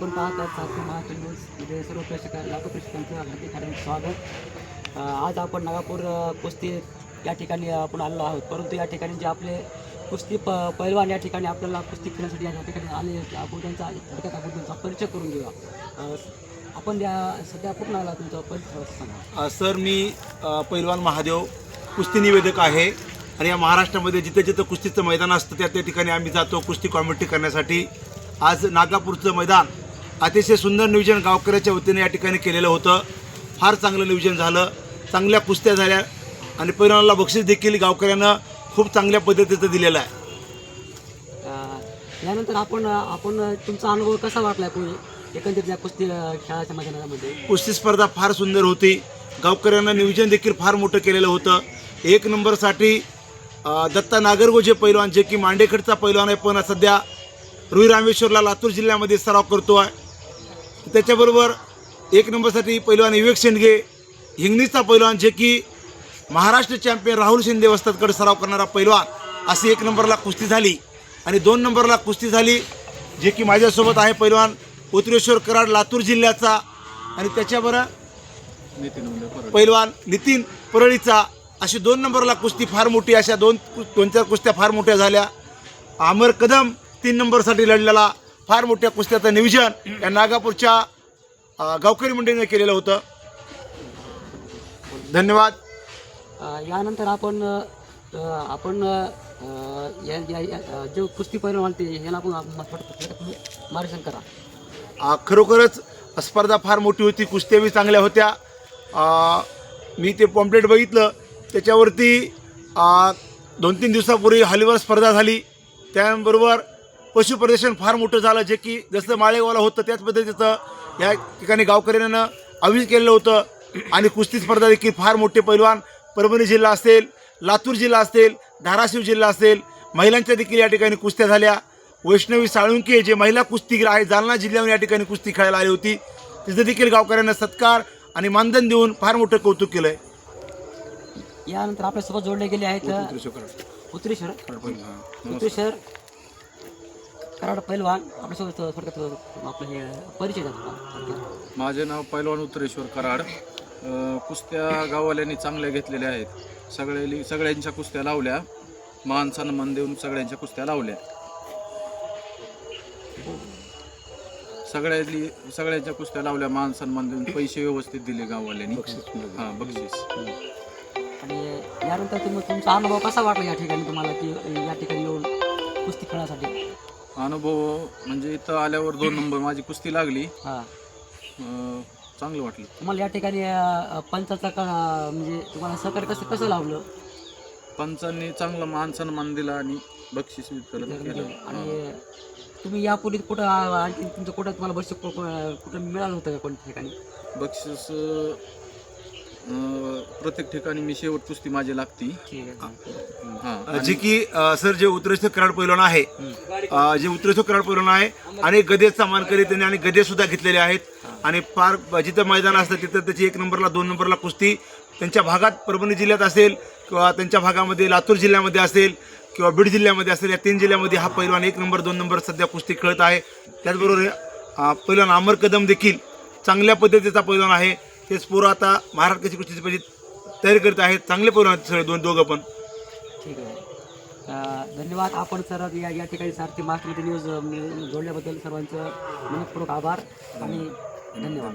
आपण पाहत आहात सारखी महाराष्ट्र न्यूजमध्ये सर्व प्रेक्षकांना लाखो प्रेक्षकांचं हार्दिक स्वागत। आज आपण नागापूर कुस्ती या ठिकाणी आपण आलेलो आहोत, परंतु या ठिकाणी जे आपले कुस्ती पैलवान या ठिकाणी आपल्याला कुस्ती खेळण्यासाठी या ठिकाणी आले, आपण त्यांचा परिचय करून घेऊया। आपण सध्या कुठून आला, तुमचा परिचय सांगा। सर, मी पैलवान महादेव कुस्ती निवेदक आहे आणि या महाराष्ट्रामध्ये जिथे जिथे कुस्तीचं मैदान असतं त्या ठिकाणी आम्ही जातो कुस्ती कॉमेंट्री करण्यासाठी। आज नागपूरचं मैदान अतिशय सुंदर नियोजन गावकऱ्याच्या वतीने या ठिकाणी केलेलं होतं। फार चांगलं नियोजन झालं, चांगल्या कुस्त्या झाल्या आणि पैलवानाला बक्षीस देखील गावकऱ्यांना खूप चांगल्या पद्धतीचं दिलेलं आहे। यानंतर आपण तुमचा अनुभव कसा वाटला एकंदरीत या कुस्ती खेळाच्या मैदानामध्ये? कुस्ती स्पर्धा फार सुंदर होती, गावकऱ्यांना नियोजन देखील फार मोठं केलेलं होतं। 1 नंबरसाठी दत्ता नागरगोजे पैलवान, जे की मांडेकडचा पैलवान आहे, पण सध्या रुई रामेश्वरला लातूर जिल्ह्यामध्ये सराव करतो आहे। त्याच्याबरोबर 1 नंबरसाठी पैलवान विवेक शेंडगे हिंगणीचा पैलवान, जे की महाराष्ट्र चॅम्पियन राहुल शिंदे वस्तादकडे सराव करणारा पैलवान, अशी 1 नंबरला कुस्ती झाली। आणि 2 नंबरला कुस्ती झाली जे की माझ्यासोबत आहे पैलवान उत्तरेश्वर कराड लातूर जिल्ह्याचा, आणि त्याच्याबरोबर पैलवान नितीन परळीचा। अशी 2 नंबरला कुस्ती फार मोठी, अशा दोन चार कुस्त्या फार मोठ्या झाल्या। अमर कदम 3 नंबरसाठी लढलेला फार मोठ्या कुस्त्याचं नियोजन या नागापूरच्या गावकरी मंडळीने केलेलं होतं। धन्यवाद। यानंतर आपण जो कुस्ती पैलवान ते याला आपण मार्गदर्शन करा। खरोखरच स्पर्धा फार मोठी होती, कुस्त्या बी चांगल्या होत्या। मी ते पॉम्पलेट बघितलं, त्याच्यावरती 2-3 दिवसापूर्वी हॉलीबॉल स्पर्धा झाली, त्याबरोबर पशु प्रदर्शन फार मोठं झालं, जे की जसं माळेगावला होतं त्याच पद्धतीचं या ठिकाणी गावकऱ्यांनं आयोजित केलेलं होतं। आणि कुस्ती स्पर्धा देखील फार मोठे पैलवान परभणी जिल्हा असेल, लातूर जिल्हा असेल, धाराशिव जिल्हा असेल, महिलांच्या देखील या ठिकाणी कुस्त्या झाल्या। वैष्णवी साळुंके जे महिला कुस्तीगीर आहे, जालना जिल्ह्याहून या ठिकाणी कुस्ती खेळायला आली होती, तिचं देखील गावकऱ्यांना सत्कार आणि मानधन देऊन फार मोठं कौतुक केलं आहे। यानंतर आपल्यासोबत जोडले गेले आहेत उत्तरेश्वर कराड पैलवान, आपल्यासोबत थोडक्यात आपलं हे परिचय द्या। माझे नाव पैलवान उत्तरेश्वर कराड। कुस्त्या गाववाल्यांनी चांगल्या घेतलेल्या आहेत, सगळ्यांच्या कुस्त्या लावल्या, मान सन्मान देऊन सगळ्यांच्या कुस्त्या लावल्या। सगळ्यांच्या कुस्त्या लावल्या, मान सन्मान देऊन पैसे व्यवस्थित दिले गाववाल्यांनी, बक्षीस। आणि यानंतर तुमचा अनुभव कसा वाटला या ठिकाणी तुम्हाला, की या ठिकाणी येऊन कुस्ती खेळण्यासाठी? अनुभव म्हणजे इथं आल्यावर 2 नंबर माझी कुस्ती लागली, चांगलं वाटलं। तुम्हाला या ठिकाणी पंचाचा म्हणजे तुम्हाला सहकार्य कसं लावलं? पंचांनी चांगला मान सन्मान दिला आणि बक्षीस वितरण केलं। आणि तुम्ही यापूर्वी कुठं आणखी तुमचं तुम्हाला बक्षीस कुठं मिळालं होतं का कोणत्या ठिकाणी? बक्षीस प्रत्येक ठिकाणी मी शेवट कुस्ती माझी लागती। जे की सर, जे उत्तरेश्वर कराड पैलवान आहे, अनेक गदेचा मानकरी त्यांनी आणि गदे सुद्धा घेतलेले आहेत। आणि फार जिथं मैदान असतं तिथं त्याची 1 नंबरला 2 नंबरला कुस्ती त्यांच्या भागात परभणी जिल्ह्यात असेल किंवा त्यांच्या भागामध्ये लातूर जिल्ह्यामध्ये असेल किंवा बीड जिल्ह्यामध्ये असेल, या 3 जिल्ह्यामध्ये हा पैलवान 1 नंबर 2 नंबर सध्या कुस्ती खेळत आहे। त्याचबरोबर पैलवान अमर कदम देखील चांगल्या पद्धतीचा पैलवान आहे, तेच पोरं आता महाराष्ट्राची कुस्तीची तयारी करत आहेत। चांगले पैलवान आहेत सगळे दोघं पण। ठीक आहे, धन्यवाद। आपण सर या ठिकाणी सारथी महाराष्ट्र न्यूज जोडल्याबद्दल सर्वांचं मनपूर्वक आभार आणि धन्यवाद।